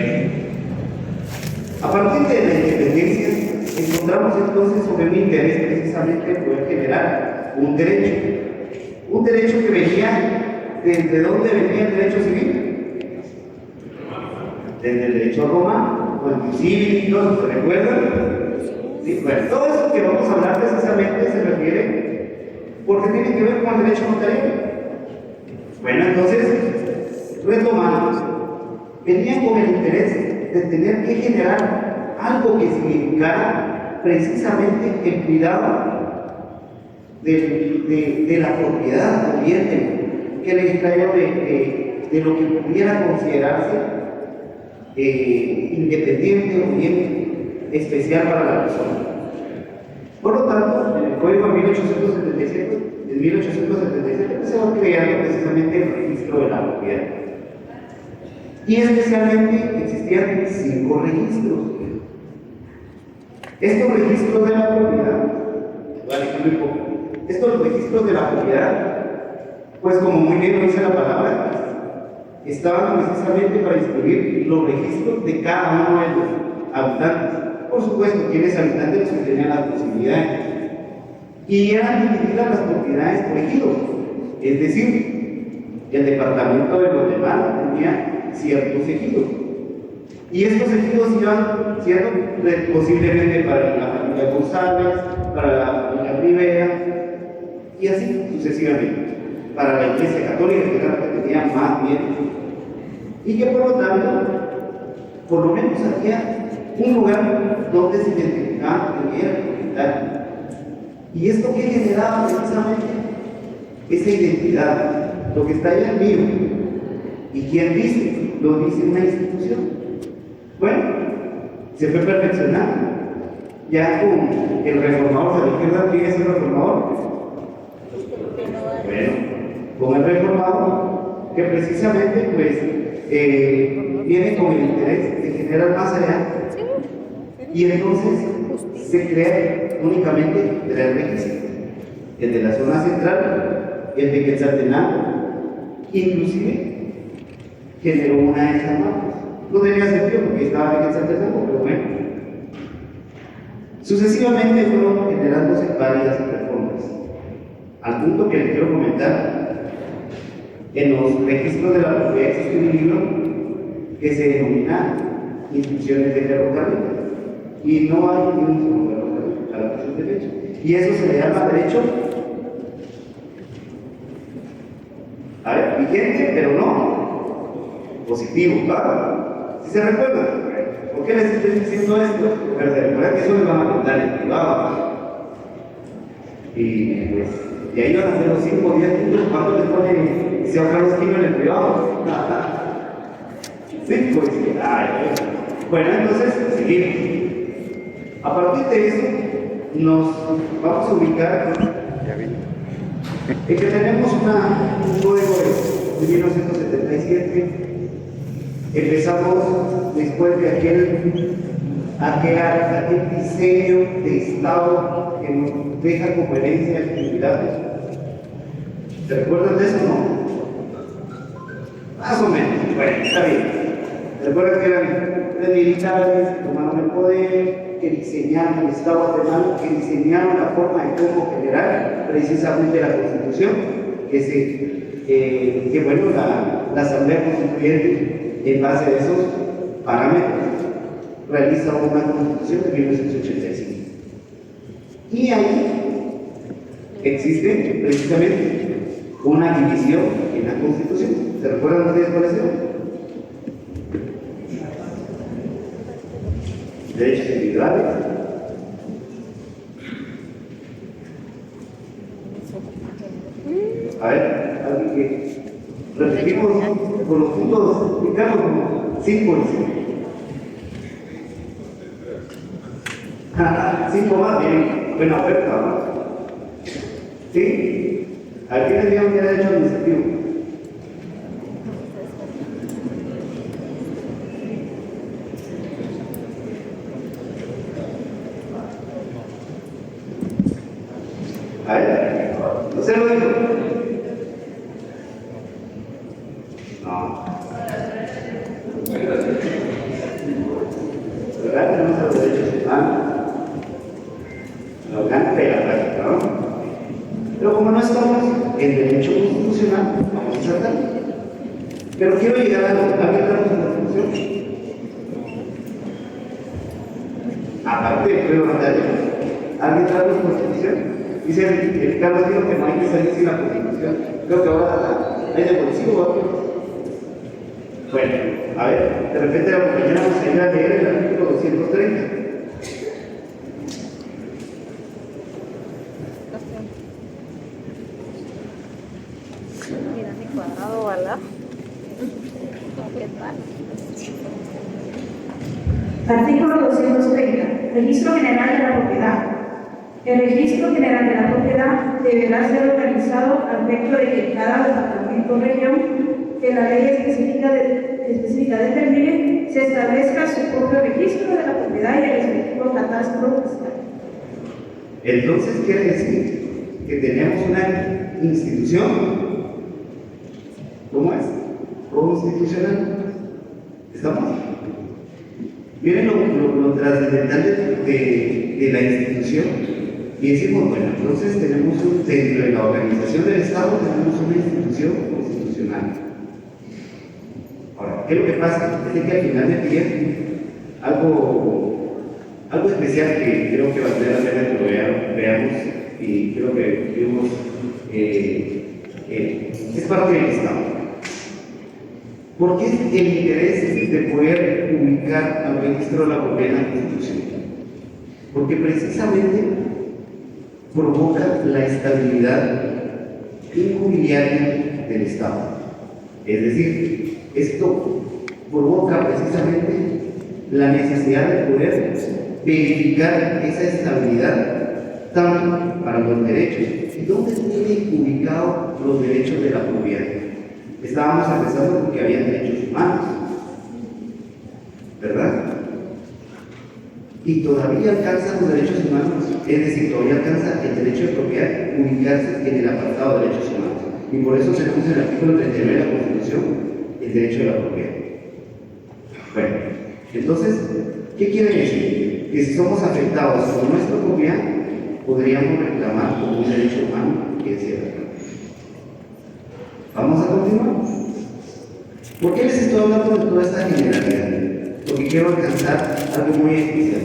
A partir de la independencia, encontramos entonces sobre mi interés precisamente en poder generar un derecho que venía, ¿desde dónde venía el derecho civil? Desde el derecho romano, o el civil, ¿se recuerdan? Sí, bueno, todo eso que vamos a hablar precisamente se refiere porque tiene que ver con el derecho notarial. Bueno, entonces, retomamos. Venían con el interés de tener que generar algo que significara precisamente el cuidado de la propiedad también, que le extraigo de lo que pudiera considerarse independiente o bien especial para la persona. Por lo tanto, en el Código de 1877 se va creando precisamente el registro de la propiedad. Y especialmente existían 5 registros. Estos registros de la propiedad, estos registros de la propiedad, pues como muy bien lo dice la palabra, estaban precisamente para inscribir los registros de cada uno de los habitantes. Por supuesto, quienes habitantes los que tenían las posibilidades. Y eran divididas las propiedades por ejidos. Es decir, el departamento de Guatemala tenía ciertos ejidos. Y estos ejidos iban siendo posiblemente para la familia González, para la familia Rivera, y así sucesivamente. Para la Iglesia Católica, que era la que tenía más bien. Y que por lo tanto, por lo menos había un lugar donde se identificaba que era el propietario. Y esto que generaba precisamente esa identidad, lo que está allá es mío. ¿Y quién dice? Lo dice una institución. Bueno, se fue perfeccionando. Ya con el reformador, ¿se recuerdan quién es el reformador? Bueno, con el reformador, que precisamente pues viene con el interés de generar más allá. Y entonces se crea únicamente 3 registros: el de la zona central, el de Quetzaltenango, inclusive generó una de esas mapas. No tenía sentido porque estaba en Quetzaltenango, pero bueno. Sucesivamente fueron generándose varias reformas, al punto que les quiero comentar. En los registros de la propiedad existe un libro que se denomina Instrucciones de Ferrocarril, y no hay ningún solo ferrocarril a la presente fecha. Y eso se le llama derecho vigente, pero no positivo, ¿verdad? ¿Sí se recuerdan? ¿Por qué les estoy diciendo esto? Pero se recuerdan que eso les van a contar en privado. Y pues, de ahí van a hacer los 5 o 10 puntos. ¿Cuánto les pone si ahorra los kilos en el privado? Sí, pues, bueno, entonces, seguimos. A partir de eso, nos vamos a ubicar en que tenemos un código de 1977. Empezamos después de aquel diseño de Estado que nos deja como herencia actividades. ¿Se recuerdan de eso, no? Más o menos. Bueno, está bien. ¿Recuerdan que eran 3 militares que tomaron el poder, que diseñaron el Estado guatemalteco, que diseñaron la forma de cómo generar precisamente la Constitución, que bueno, la Asamblea Constituyente, en base a esos parámetros, realiza una Constitución de 1985. Y ahí existe precisamente una división en la Constitución. ¿Se recuerdan ustedes cuál es el? Derechos individuales, a ver, alguien que repetimos con los puntos, digamos, como 5 5 más, bien, buena oferta, ¿no? ¿Sí? ¿A quiénes vieron que era derecho administrativo? A ver, ¿no se lo dijo? No. ¿Verdad? Tenemos los derechos humanos. Lo ganan de la práctica, ¿no? Pero como no estamos en derecho constitucional, vamos a saltar. Pero quiero llegar a algo. ¿A qué estamos en la Constitución? Aparte de prueba natalia, ¿alguien trae la Constitución? Dice el Carlos dijo que no hay que salir sin la Constitución. Creo que ahora hay de policía o algo. Bueno, a ver, de repente la compañera nos ayuda a leer el artículo 230. Mira mi cuadrado, ¿verdad? ¿Qué tal? Artículo 230. Registro General de la Propiedad. El Registro General de la Propiedad deberá ser organizado al efecto de que cada departamento o región que la ley específica determine se establezca su propio registro de la propiedad y el respectivo catastro fiscal. Entonces quiere decir que tenemos una institución, ¿cómo es? Constitucional. ¿Estamos? Miren lo trascendental de la institución. Y decimos, bueno, entonces tenemos dentro de la organización del Estado tenemos una institución constitucional. Ahora, ¿qué es lo que pasa? Es que al final del día, algo especial que creo que valdría la pena que lo veamos y creo que vimos, es parte del Estado. ¿Por qué el interés de poder ubicar al registro de la propiedad en la Constitución? Porque precisamente provoca la estabilidad inmobiliaria del Estado. Es decir, esto provoca precisamente la necesidad de poder verificar esa estabilidad tanto para los derechos. ¿Y dónde tienen ubicados los derechos de la propiedad? Estábamos empezando porque había derechos humanos, ¿verdad? Y todavía alcanzan los derechos humanos, es decir, todavía alcanza el derecho de propiedad ubicarse en el apartado de derechos humanos. Y por eso tenemos en el artículo 39 de la Constitución el derecho de la propiedad. Bueno, entonces, ¿qué quiere decir? Que si somos afectados por nuestra propiedad, podríamos reclamar como un derecho humano que es cierto. ¿Vamos a continuar? ¿Por qué les estoy hablando de toda esta generalidad? Porque quiero alcanzar algo muy especial.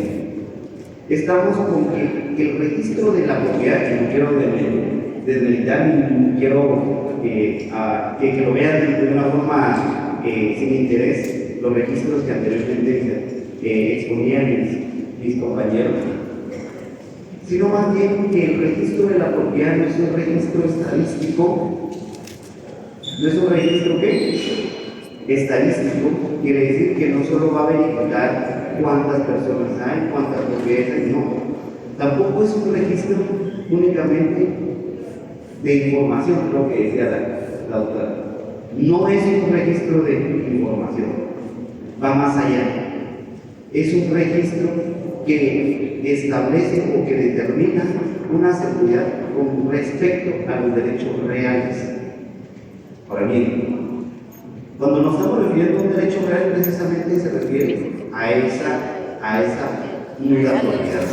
Estamos con que el registro de la propiedad, que no quiero desmeritar ni quiero que lo vean de una forma sin interés, los registros que anteriormente exponían mis compañeros, sino más bien que el registro de la propiedad no es un registro estadístico, no es un registro estadístico, quiere decir que no solo va a verificar cuántas personas hay, cuántas propiedades hay, no. Tampoco es un registro únicamente de información, lo que decía la doctora. No es un registro de información, va más allá. Es un registro que establece o que determina una seguridad con respecto a los derechos reales. Ahora bien, cuando nos estamos refiriendo a un derecho real, precisamente se refiere a esa obligatoriedad,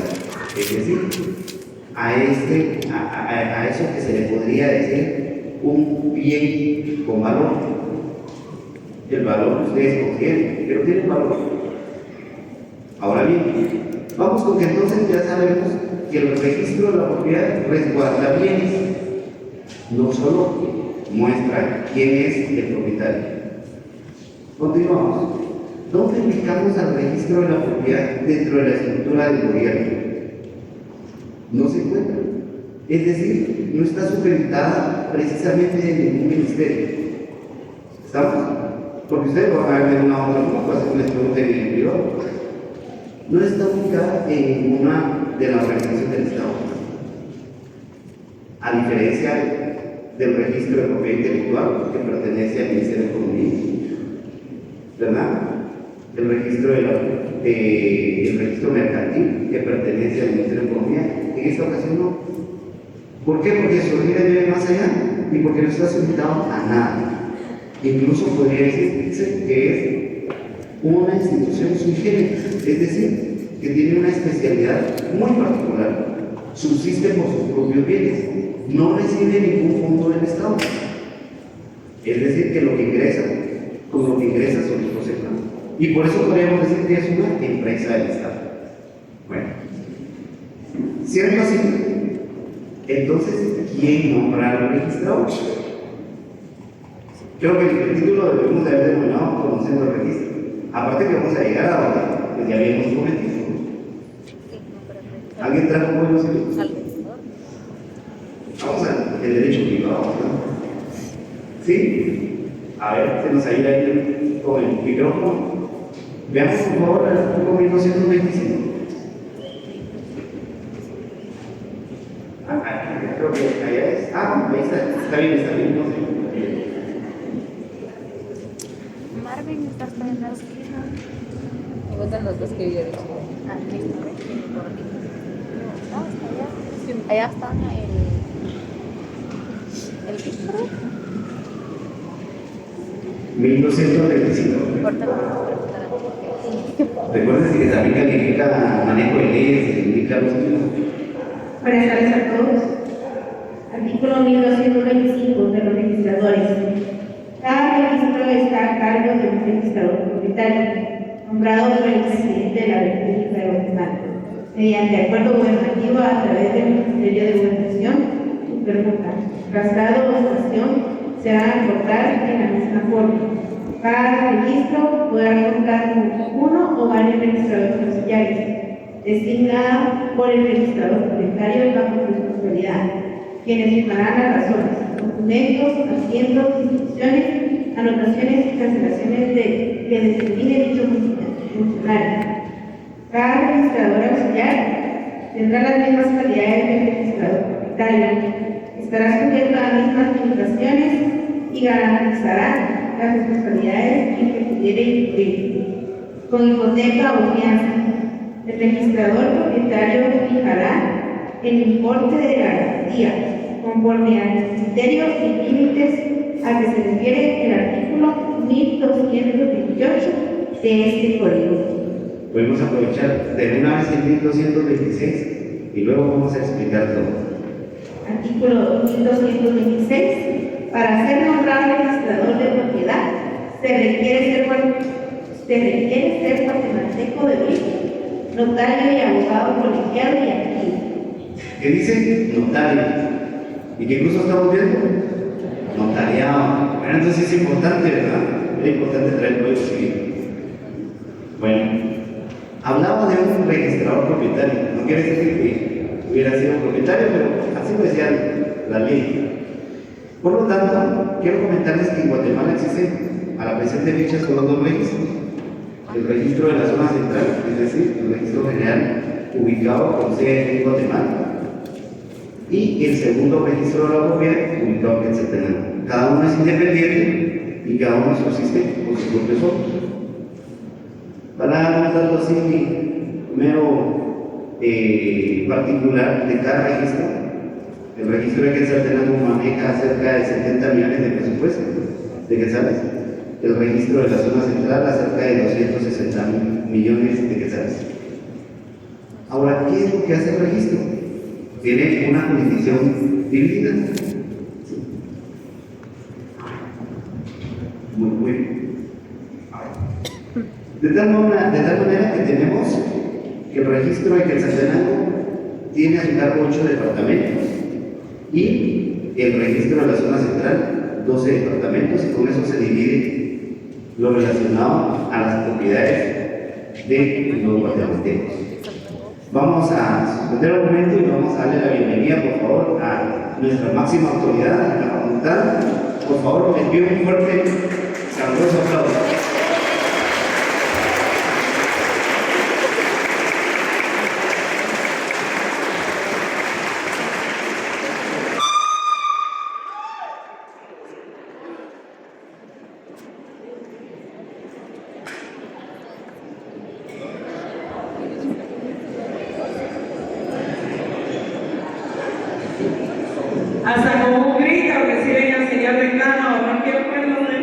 es decir, a eso que se le podría decir un bien con valor. el valor que ustedes consideren, pero tienen valor. Ahora bien, vamos con que entonces ya sabemos que el registro de la propiedad resguarda bienes, no solo muestra quién es el propietario. Continuamos. ¿Dónde ubicamos al registro de la propiedad dentro de la estructura del gobierno? No se encuentra. Es decir, no está supeditada precisamente en ningún ministerio. ¿Estamos? Porque ustedes van a ver de una u otra forma, puede ser que les pregunten en el privado. No está ubicada en ninguna de las organizaciones del Estado. A diferencia del registro de propiedad intelectual que pertenece al Ministerio de Economía, ¿verdad? El registro, el registro mercantil que pertenece al Ministerio de Economía, en esta ocasión no. ¿Por qué? Porque su vida vive más allá y porque no está sujetado a nada. Incluso podría decirse que es una institución sui generis, es decir, que tiene una especialidad muy particular, subsiste por sus propios bienes, no recibe ningún fondo del Estado. Es decir, que lo que ingresa, con lo que ingresa solito se paga. Y por eso podríamos decir que es una empresa del Estado. Bueno, siendo así, entonces, ¿quién nombra al registrador? Creo que el título debemos de haber denominado conociendo el registro. Aparte que vamos a llegar a donde pues ya habíamos cometido. ¿Alguien trajo buenos amigos? Vamos al derecho privado, ¿no? ¿Sí? A ver, se nos ayuda ahí con el micrófono. Veamos por favor el artículo 1225. Creo que allá es. Ahí está bien, no sé. Marvin está en la esquina. Me gustan los dos que yo he dicho. Allá está el registro. 1225. Recuerden que también califica manejo de leyes, indica los mismos. Buenas tardes a todos. Artículo 1225 de los registradores. Cada registro está a cargo de un registrador propietario, nombrado por el presidente de la República de Guatemala, mediante acuerdo gubernativo a través del Ministerio de Gobernación, Supermuta. Traslado o estación se van a acordar en la misma forma. Cada registro podrá contar con uno o varios registradores auxiliares, designado por el registrador propietario bajo responsabilidad, quienes firmarán las razones, documentos, asientos, instrucciones, anotaciones y cancelaciones que determine dicho funcionario. Cada registrador auxiliar tendrá las mismas cualidades del registrador propietario, estará sujeto a las mismas limitaciones y garantizará las responsabilidades en que pudiera incluir. Con hipoteca o fianza, el registrador propietario fijará el importe de garantía conforme a los criterios y límites a que se refiere el artículo 1228 de este código. Podemos aprovechar de una vez el 1226 y luego vamos a explicar todo. Artículo 1226. Para ser nombrado registrador de propiedad se requiere ser guatemalteco de origen, notario y abogado colegiado y activo. ¿Qué dice? Notario. ¿Y qué curso estamos viendo? Notariado. Bueno, entonces es importante, ¿verdad? Es importante traer el código civil. Bueno, hablaba de un registrador propietario. No quiere decir que hubiera sido propietario, pero así lo decía la ley. Por lo tanto, quiero comentarles que en Guatemala existe a la presente fecha solo dos registros. El registro de la zona central, es decir, el registro general ubicado con sede en Guatemala, y el segundo registro de la propiedad ubicado en Quetzaltenango. Cada uno es independiente y cada uno subsiste con sus propios ojos. Para dar un dato así mero particular de cada registro, el registro de Quetzaltenango maneja cerca de 70 millones de presupuesto de quetzales. El registro de la zona central a cerca de 260 millones de quetzales. Ahora, ¿qué es lo que hace el registro? Tiene una jurisdicción dividida. Muy bien. De tal manera que tenemos que el registro de Quetzaltenango tiene a su cargo 8 departamentos y el registro de la zona central 12 departamentos, y con eso se divide lo relacionado a las propiedades de los guatemaltecos. Vamos a suspender un momento y vamos a darle la bienvenida, por favor, a nuestra máxima autoridad, a la facultad. Por favor, les pido un fuerte, caluroso aplauso. Hasta con un grito reciben al señor Reclamo, ¿no? ¿Qué fue lo de?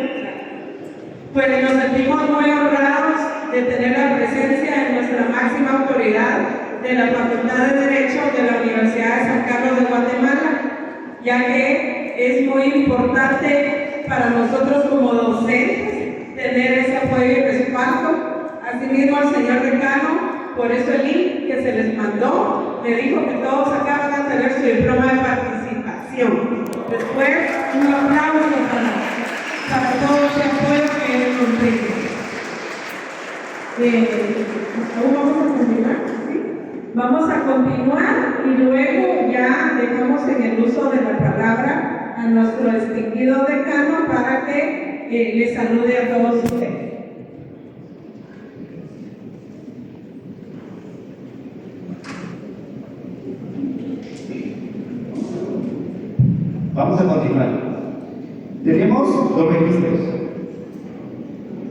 Pues nos sentimos muy honrados de tener la presencia de nuestra máxima autoridad de la Facultad de Derecho de la Universidad de San Carlos de Guatemala, ya que es muy importante para nosotros como docentes tener ese apoyo y respaldo. Asimismo, al señor Reclamo, por eso el link que se les mandó, me dijo que todos acá van a tener su diploma de participación. Después, un aplauso para todo ese apoyo que él nos brinda. ¿Aún vamos a continuar? ¿Sí? Vamos a continuar y luego ya dejamos en el uso de la palabra a nuestro distinguido decano para que les salude a todos ustedes. Vamos a continuar. Tenemos dos registros.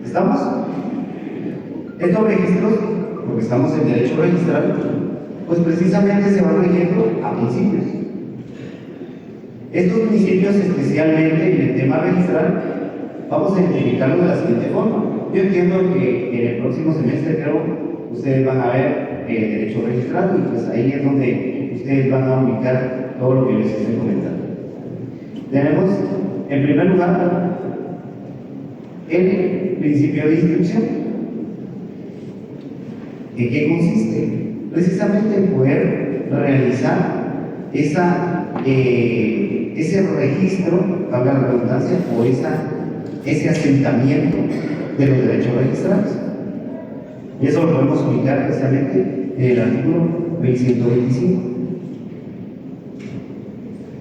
¿Estamos? Estos registros, porque estamos en derecho registral, pues precisamente se van rigiendo a principios. Estos principios, especialmente en el tema registral, vamos a identificarlos de la siguiente forma. Yo entiendo que en el próximo semestre, creo, ustedes van a ver derecho registral, y pues ahí es donde ustedes van a ubicar todo lo que les estoy comentando. Tenemos, en primer lugar, el principio de inscripción. ¿En qué consiste? Precisamente en poder realizar ese registro, valga la redundancia, o ese asentamiento de los derechos registrados. Y eso lo podemos ubicar precisamente en el artículo 1125.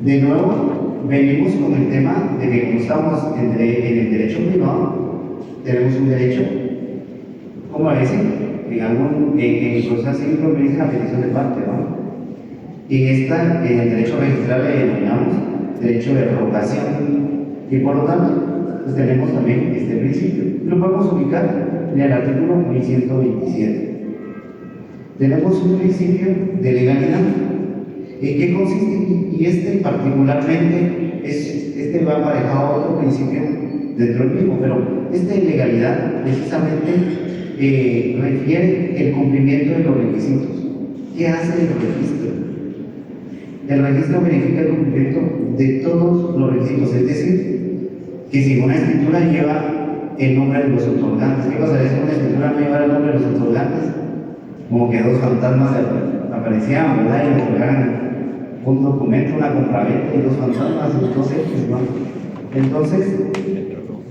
De nuevo, venimos con el tema de que como estamos en el derecho privado, tenemos un derecho, ¿cómo dicen? En el proceso civil me dicen la petición de parte, ¿no? Y en el derecho registral le denominamos derecho de revocación. Y por lo tanto, pues tenemos también este principio. Lo podemos ubicar en el artículo 1127. Tenemos un principio de legalidad. ¿En qué consiste? Y este particularmente, este va aparejado a otro principio dentro del mismo, pero esta legalidad precisamente refiere el cumplimiento de los requisitos. ¿Qué hace el registro? El registro verifica el cumplimiento de todos los requisitos, es decir, que si una escritura lleva el nombre de los otorgantes, ¿qué pasaría si una escritura no llevara el nombre de los otorgantes? Como que dos fantasmas aparecían, ¿verdad? Y le entregaran un documento, una compraventa y dos fantasmas, entonces, entonces,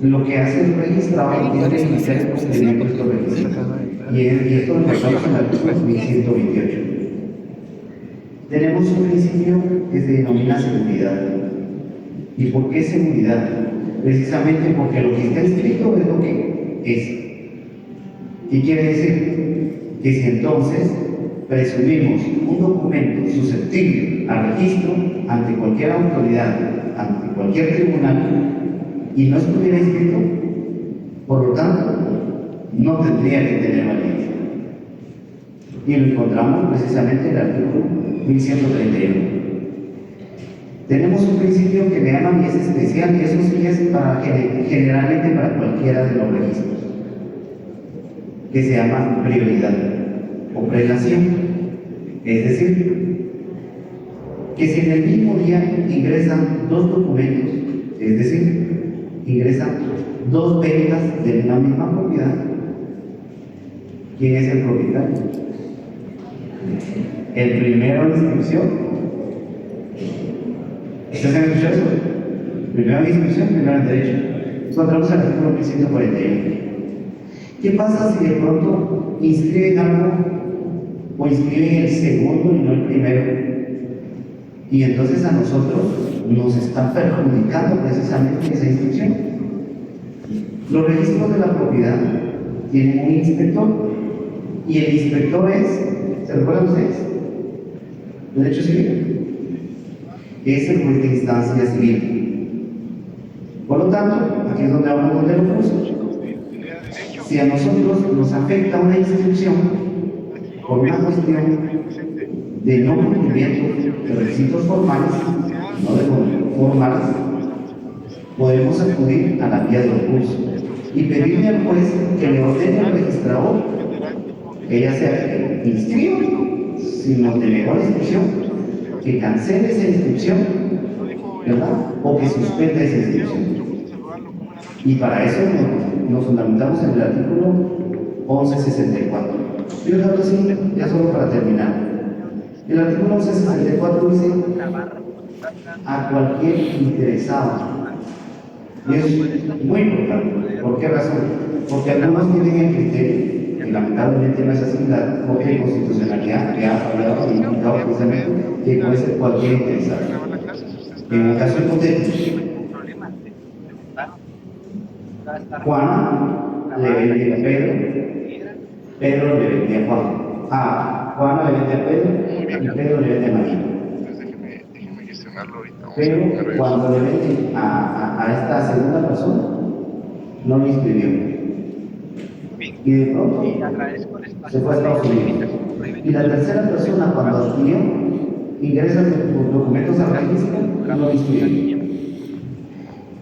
lo que hace el registrador es verificar el cumplimiento de estos requisitos. Y esto lo encontramos en el artículo 1128. Tenemos un principio que se denomina seguridad. ¿Y por qué seguridad? Precisamente porque lo que está escrito es lo que es. ¿Qué quiere decir? Que si entonces presumimos un documento susceptible al registro ante cualquier autoridad, ante cualquier tribunal, y no estuviera inscrito, por lo tanto, no tendría que tener validez. Y lo encontramos precisamente en el artículo 1131. Tenemos un principio que le llaman y es especial, y eso sí es generalmente para cualquiera de los registros, que se llama prioridad o prelación. Es decir, que si en el mismo día ingresan dos documentos, es decir, ingresan dos ventas de la misma propiedad, ¿Quién es el propietario? El primero de inscripción. ¿Ustedes han escuchado eso? Primero de inscripción, primero en derecho. Encontramos el artículo 1141. ¿Qué pasa si de pronto inscriben algo o inscriben el segundo y no el primero? Y entonces a nosotros nos están perjudicando precisamente esa inscripción. Los registros de la propiedad tienen un inspector y el inspector ¿se recuerdan ustedes? Derecho civil. Es el juez de instancia civil. Por lo tanto, aquí es donde vamos donde lo puso. Si a nosotros nos afecta una inscripción por una cuestión de no cumplimiento de requisitos formales, no de formales, podemos acudir a la vía del recurso y pedirle al juez que le ordene al registrador que ya sea que inscriba, si nos denegó la inscripción, que cancele esa inscripción, ¿verdad? O que suspenda esa inscripción. Y para eso nos fundamentamos en el artículo 1164. Yo les hablo así, ya solo para terminar. El artículo 1164 dice a cualquier interesado. Y es muy importante. ¿Por qué razón? Porque algunos tienen el criterio, que lamentablemente no es así, la Corte de Constitucionalidad que ha fallado y indicado precisamente que puede ser cualquier interesado. En un caso hipotético, Juana le vende a Pedro, Pedro le vende a Juan. Juana le vende a Pedro y Pedro le vende a María. Pero cuando le vende a esta segunda persona, no lo inscribió. Y de pronto se fue a Estados Unidos. Y la tercera persona, cuando adquirió, ingresa sus documentos al registro y no lo inscribió.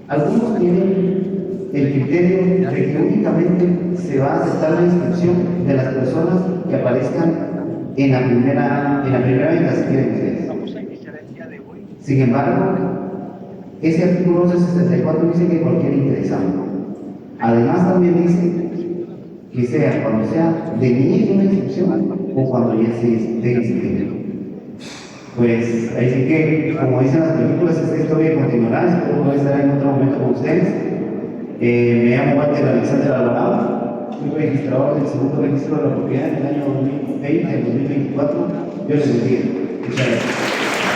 Algunos tienen el criterio de que únicamente se va a aceptar la inscripción de las personas que aparezcan en la primera venta, si quieren ustedes. Sin embargo, ese artículo 1164 dice que cualquier interesado. Además también dice que sea cuando sea de inicio una inscripción o cuando ya se esté inscrito. Pues ahí sí que, como dicen las películas, esta historia continuará. Espero poder estar en otro momento con ustedes. Me llamo Walter Alexander Alvarado, fui registrador del segundo registro de la propiedad en el año 2020 al 2024. Dios les bendiga. Muchas gracias.